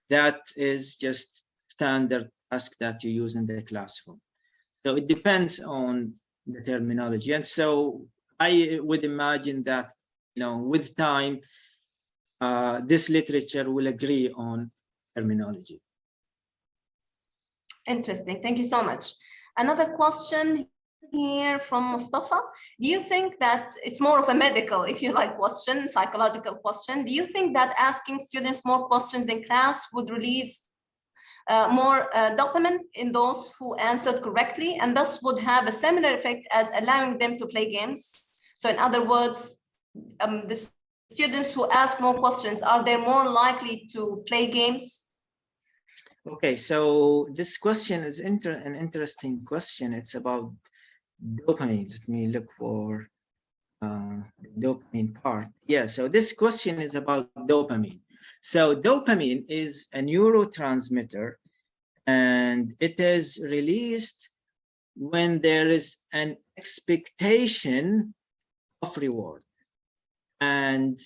that is just standard task that you use in the classroom. So it depends on the terminology. And so I would imagine that, with time, this literature will agree on terminology. Interesting, thank you so much. Another question here from Mustafa. Do you think that it's more of a medical, if you like, question, psychological question? Do you think that asking students more questions in class would release more dopamine in those who answered correctly, and thus would have a similar effect as allowing them to play games? So in other words, the students who ask more questions, are they more likely to play games? Okay, so this question is an interesting question. It's about dopamine. Let me look for the dopamine part. Yeah, so this question is about dopamine. So dopamine is a neurotransmitter, and it is released when there is an expectation of reward. And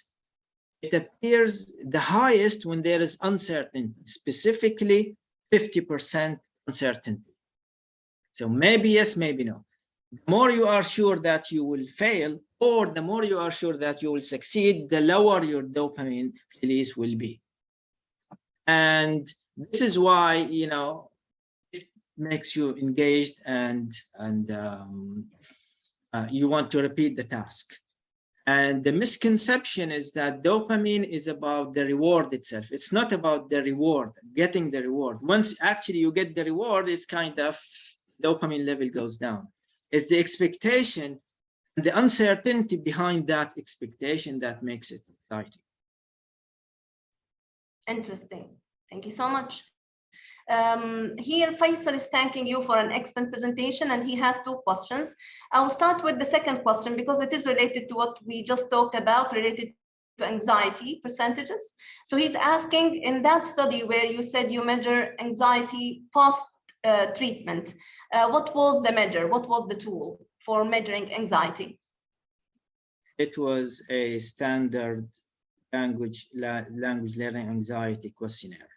it appears the highest when there is uncertainty, specifically 50% uncertainty. So maybe yes, maybe no. The more you are sure that you will fail, or the more you are sure that you will succeed, the lower your dopamine release will be. And this is why, it makes you engaged and you want to repeat the task. And the misconception is that dopamine is about the reward itself. It's not about the reward, getting the reward. Once actually you get the reward, it's kind of dopamine level goes down. It's the expectation and the uncertainty behind that expectation that makes it exciting. Interesting. Thank you so much. Here, Faisal is thanking you for an excellent presentation, and he has two questions. I will start with the second question because it is related to what we just talked about, related to anxiety percentages. So he's asking, in that study where you said you measure anxiety post-treatment, what was the measure? What was the tool for measuring anxiety? It was a standard language learning anxiety questionnaire.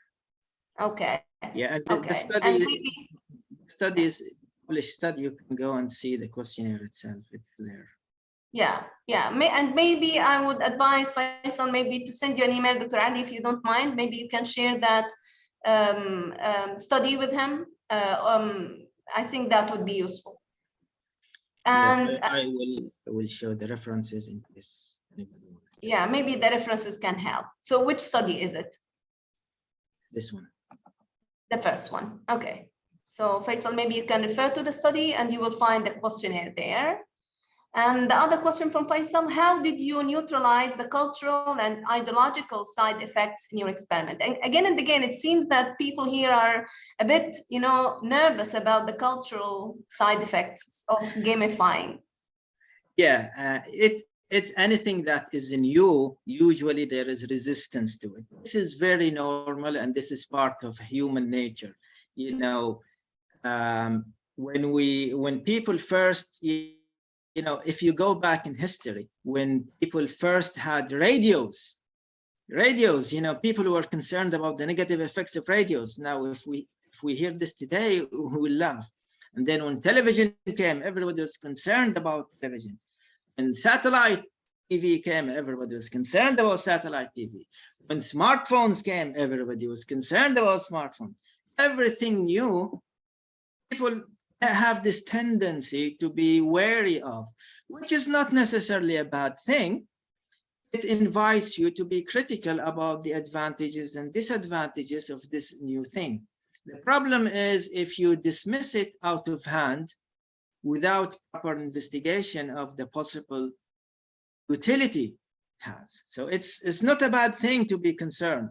Okay. Yeah, and okay. the study is published study. You can go and see the questionnaire itself. It's there. Yeah. And maybe I would advise Faisal maybe to send you an email, Dr. Ali, if you don't mind. Maybe you can share that study with him. I think that would be useful. And yeah, I will show the references in case anybody wants. Yeah, maybe the references can help. So which study is it? This one. The first one. Okay. So Faisal, maybe you can refer to the study and you will find the questionnaire there. And the other question from Faisal, how did you neutralize the cultural and ideological side effects in your experiment? And again, it seems that people here are a bit, nervous about the cultural side effects of gamifying. Yeah, it's anything that is new. Usually there is resistance to it. This is very normal, and this is part of human nature. When people first, if you go back in history, when people first had radios, people were concerned about the negative effects of radios. Now, if we hear this today, we will laugh. And then when television came, everybody was concerned about television. And satellite TV came, everybody was concerned about satellite TV. When smartphones came, everybody was concerned about smartphones. Everything new, people have this tendency to be wary of, which is not necessarily a bad thing. It invites you to be critical about the advantages and disadvantages of this new thing. The problem is if you dismiss it out of hand without proper investigation of the possible utility it has. So it's not a bad thing to be concerned,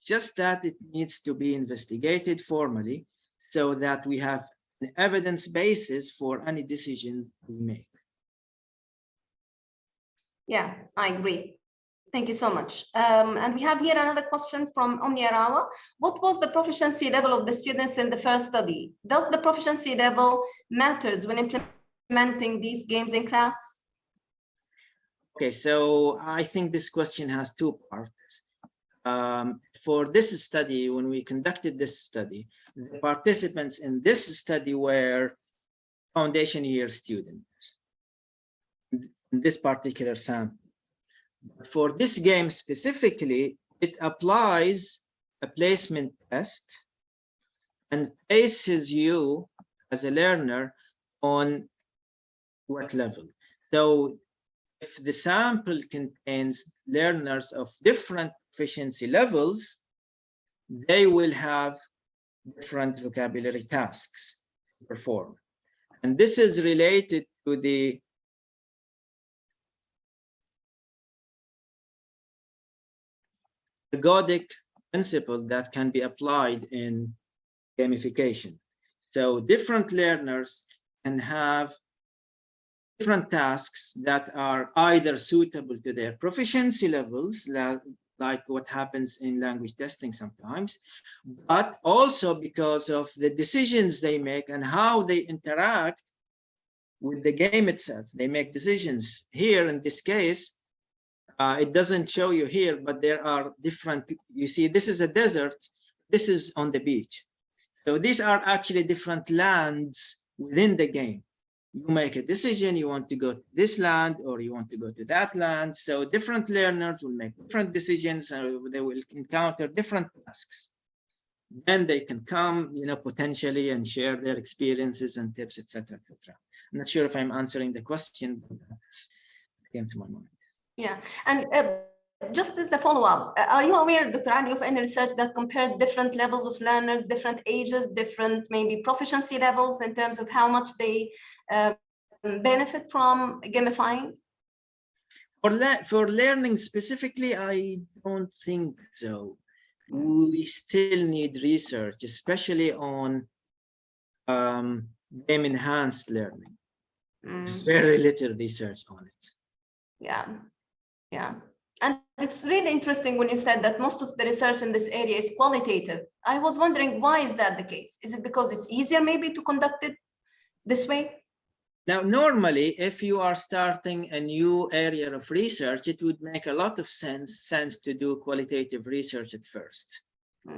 just that it needs to be investigated formally so that we have an evidence basis for any decision we make. Yeah, I agree. Thank you so much. And we have here another question from Omni Arawa. What was the proficiency level of the students in the first study? Does the proficiency level matters when implementing these games in class? Okay, so I think this question has two parts. For this study, when we conducted this study, the participants in this study were foundation year students in this particular sample. For this game specifically, it applies a placement test and places you as a learner on what level. So if the sample contains learners of different proficiency levels, they will have different vocabulary tasks to perform. And this is related to the ergodic principle that can be applied in gamification. So different learners can have different tasks that are either suitable to their proficiency levels, like what happens in language testing sometimes, but also because of the decisions they make and how they interact with the game itself. They make decisions. Here in this case, it doesn't show you here, but there are different, you see, this is a desert, this is on the beach. So these are actually different lands within the game. You make a decision, you want to go to this land or you want to go to that land. So different learners will make different decisions and they will encounter different tasks. Then they can come, potentially and share their experiences and tips, etc., etc. I'm not sure if I'm answering the question, but that came to my mind. Yeah, and just as a follow-up, are you aware, Dr. Ali, of any research that compared different levels of learners, different ages, different maybe proficiency levels in terms of how much they benefit from gamifying? For learning specifically, I don't think so. We still need research, especially on game-enhanced learning. Very little research on it. Yeah, yeah. And it's really interesting when you said that most of the research in this area is qualitative. I was wondering, why is that the case? Is it because it's easier maybe to conduct it this way? Now, normally, if you are starting a new area of research, it would make a lot of sense to do qualitative research at first,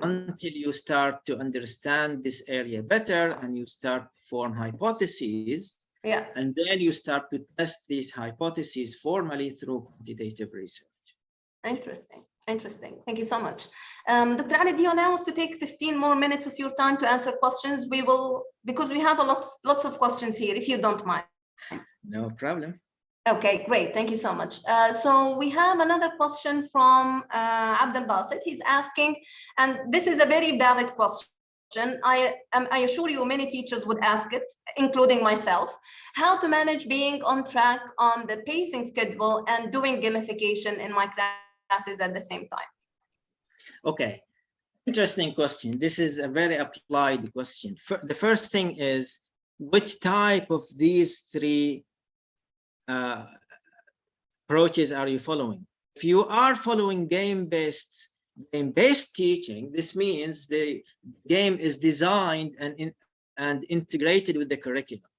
until you start to understand this area better and you start to form hypotheses. Yeah. And then you start to test these hypotheses formally through quantitative research. Interesting. Interesting. Thank you so much. Dr. Ali, do you allow us to take 15 more minutes of your time to answer questions? We will, because we have lots of questions here, if you don't mind. No problem. Okay, great. Thank you so much. So we have another question from Abdel Basit. He's asking, and this is a very valid question. I assure you many teachers would ask it, including myself, how to manage being on track on the pacing schedule and doing gamification in my classes at the same time. Okay, interesting question. This is a very applied question. The first thing is, which type of these three approaches are you following? If you are following game-based teaching, this means the game is designed and integrated with the curriculum.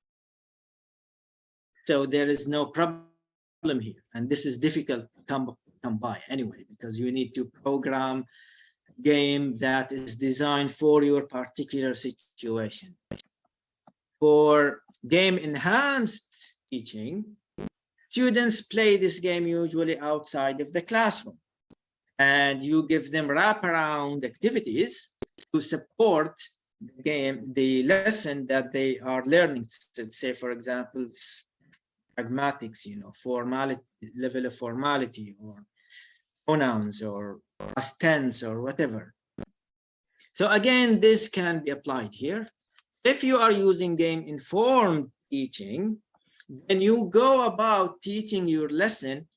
So there is no problem here. And this is difficult to come by anyway, because you need to program a game that is designed for your particular situation. For game-enhanced teaching, Students play this game usually outside of the classroom, and you give them wraparound activities to support the game, the lesson that they are learning. Let's say, for example, pragmatics, formality, level of formality, or pronouns, or past tense, or whatever. So again, this can be applied here. If you are using game-informed teaching, then you go about teaching your lesson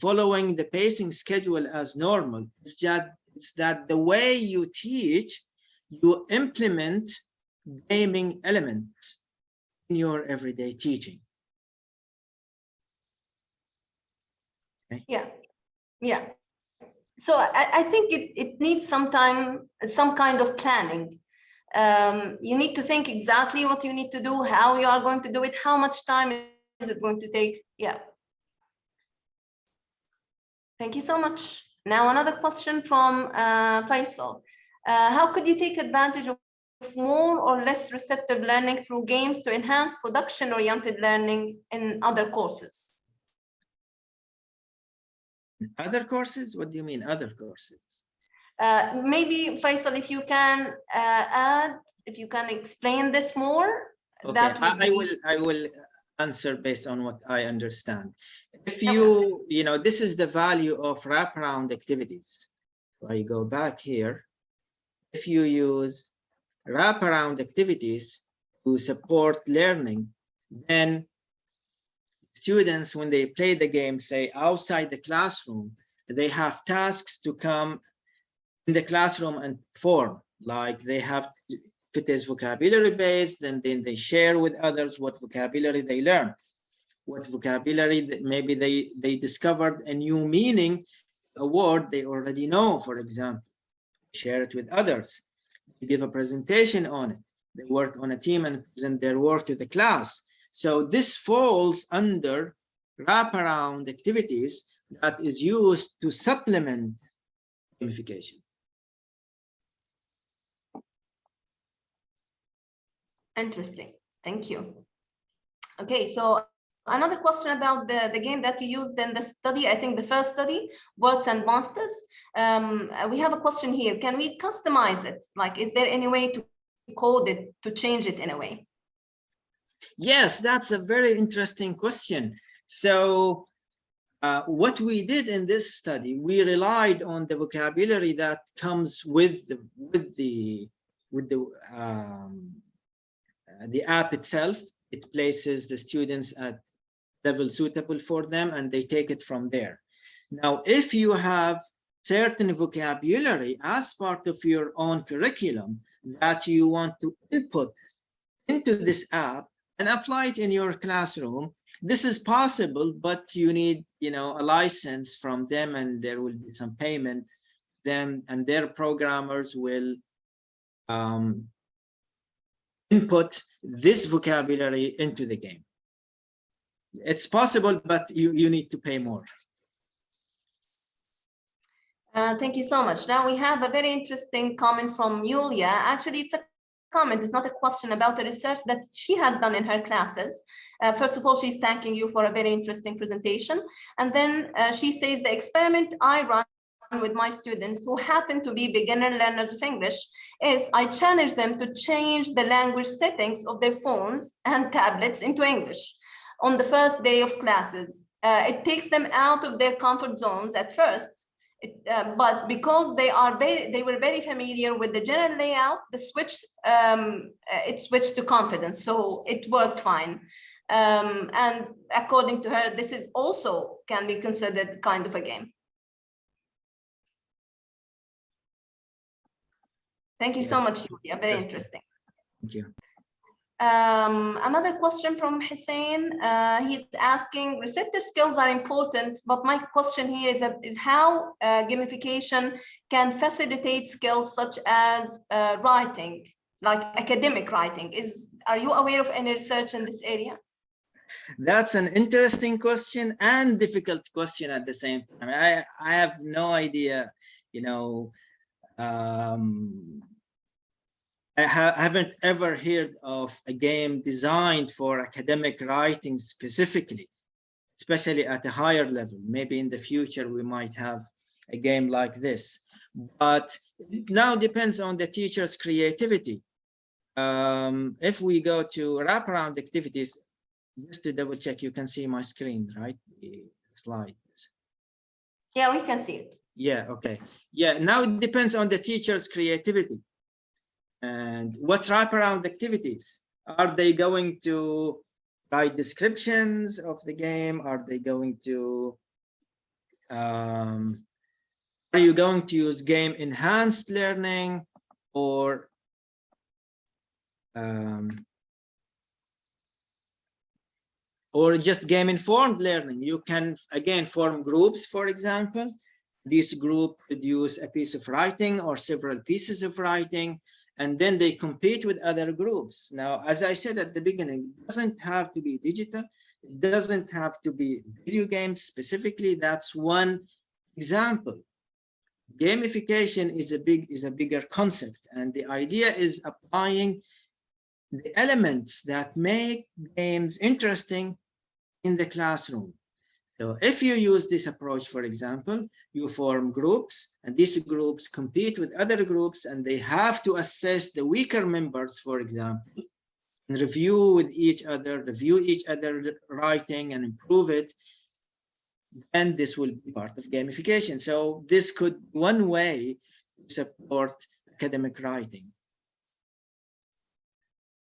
following the pacing schedule as normal. It's that the way you teach, you implement gaming elements in your everyday teaching. Okay. Yeah. So I think it needs some kind of planning. You need to think exactly what you need to do, how you are going to do it, how much time is it going to take. Yeah. Thank you so much. Now another question from Faisal. How could you take advantage of more or less receptive learning through games to enhance production-oriented learning in other courses? Other courses? What do you mean other courses? Maybe Faisal, if you can if you can explain this more. Okay, I will answer based on what I understand. If this is the value of wraparound activities. If I go back here, if you use wraparound activities to support learning, then students, when they play the game, say outside the classroom, they have tasks to come in the classroom and perform. Like they have, if it is vocabulary based, then they share with others what vocabulary they learn, what vocabulary that maybe they discovered a new meaning, a word they already know, for example. Share it with others. They give a presentation on it. They work on a team and present their work to the class. So this falls under wraparound activities that is used to supplement gamification. Interesting. Thank you. Okay, so another question about the game that you used in the study, I think the first study, Words and Monsters. We have a question here. Can we customize it? Like, is there any way to code it, to change it in a way? Yes, that's a very interesting question. So what we did in this study, we relied on the vocabulary that comes with the app itself. It places the students at level suitable for them, and they take it from there. Now, if you have certain vocabulary as part of your own curriculum that you want to input into this app and apply it in your classroom, this is possible, but you need, a license from them, and there will be some payment. Them and their programmers will input this vocabulary into the game. It's possible, but you need to pay more. Thank you so much. Now we have a very interesting comment from Yulia. Actually, it's a comment, it's not a question, about the research that she has done in her classes. First of all, she's thanking you for a very interesting presentation. And then she says, the experiment I run with my students who happen to be beginner learners of English is I challenge them to change the language settings of their phones and tablets into English on the first day of classes. It takes them out of their comfort zones at first, but because they were very familiar with the general layout, the switch it switched to confidence, so it worked fine. And according to her, this is also can be considered kind of a game. Thank you so much, Julia. Very interesting. Thank you. Another question from Hussein. He's asking, receptive skills are important, but my question here is how gamification can facilitate skills such as writing, like academic writing. Are you aware of any research in this area? That's an interesting question and difficult question at the same time. I have no idea, I haven't ever heard of a game designed for academic writing specifically. especially at a higher level. Maybe in the future, we might have a game like this. But it now depends on the teacher's creativity. If we go to wraparound activities, just to double check, you can see my screen, right? The slide. Yeah, we can see it. Yeah, okay. Yeah, now it depends on the teacher's creativity. And what wraparound activities? Are they going to write descriptions of the game? Are they going to, are you going to use game enhanced learning or just game informed learning? You can again form groups, for example. This group produce a piece of writing or several pieces of writing, and then they compete with other groups. Now, as I said at the beginning, it doesn't have to be digital. It doesn't have to be video games specifically. That's one example. Gamification is a bigger concept, and the idea is applying the elements that make games interesting in the classroom. So if you use this approach, for example, you form groups, and these groups compete with other groups, and they have to assess the weaker members, for example, and review each other writing and improve it. And this will be part of gamification. So this could be one way to support academic writing.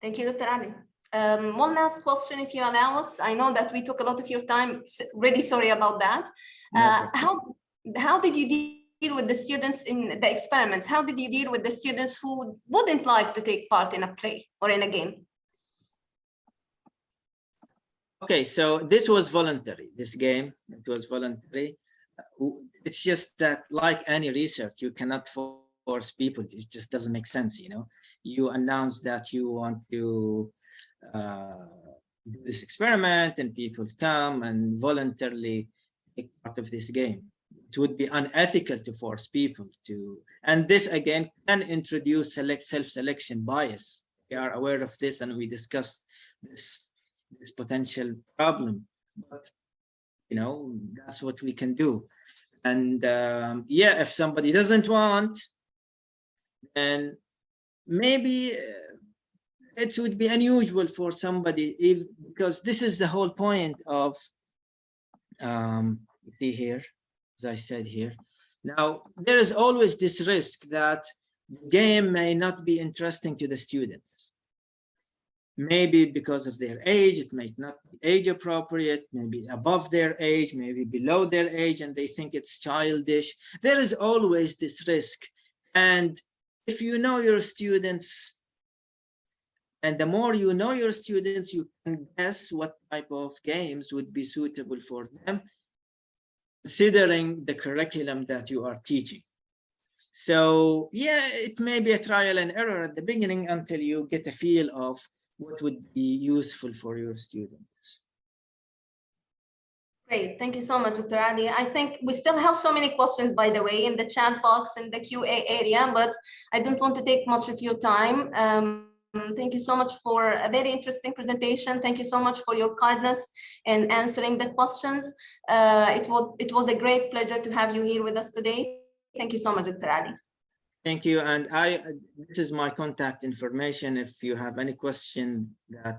Thank you, Dr. Ali. One last question, if you allow us. I know that we took a lot of your time. Really sorry about that. How did you deal with the students in the experiments? How did you deal with the students who wouldn't like to take part in a play or in a game? Okay, so this was voluntary, this game, it was voluntary. It's just that like any research, you cannot force people. It just doesn't make sense, you know. You announce that you want to do this experiment and people come and voluntarily take part of this game. It would be unethical to force people to, and this again can introduce self-selection bias. We are aware of this and we discussed this potential problem, but you know, that's what we can do. And yeah, if somebody doesn't want, then maybe it would be unusual for somebody, because this is the whole point of see here, as I said here. Now, there is always this risk that the game may not be interesting to the students. Maybe because of their age, it might not be age appropriate, maybe above their age, maybe below their age, and they think it's childish. There is always this risk. And if you know your students, and the more you know your students, you can guess what type of games would be suitable for them, considering the curriculum that you are teaching. So yeah, it may be a trial and error at the beginning until you get a feel of what would be useful for your students. Great, thank you so much, Dr. Ali. I think we still have so many questions, by the way, in the chat box in the QA area, but I don't want to take much of your time. Thank you so much for a very interesting presentation. Thank you so much for your kindness in answering the questions. It was a great pleasure to have you here with us today. Thank you so much, Dr. Ali. Thank you. And this is my contact information. If you have any question that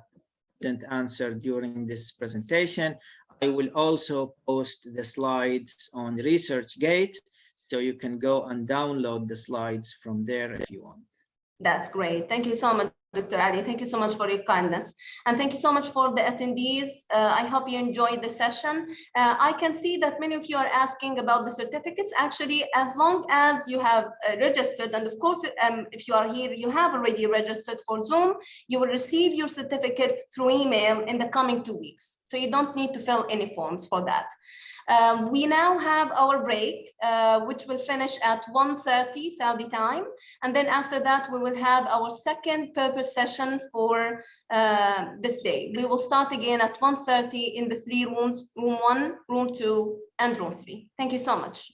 didn't answer during this presentation, I will also post the slides on ResearchGate, so you can go and download the slides from there if you want. That's great. Thank you so much, Dr. Ali. Thank you so much for your kindness. And thank you so much for the attendees. I hope you enjoyed the session. I can see that many of you are asking about the certificates. Actually, as long as you have registered, and of course, if you are here, you have already registered for Zoom, you will receive your certificate through email in the coming 2 weeks. So you don't need to fill any forms for that. We now have our break, which will finish at 1:30 Saudi time. And then after that, we will have our second purpose session for this day. We will start again at 1:30 in the 3 rooms, room 1, room 2, and room 3. Thank you so much.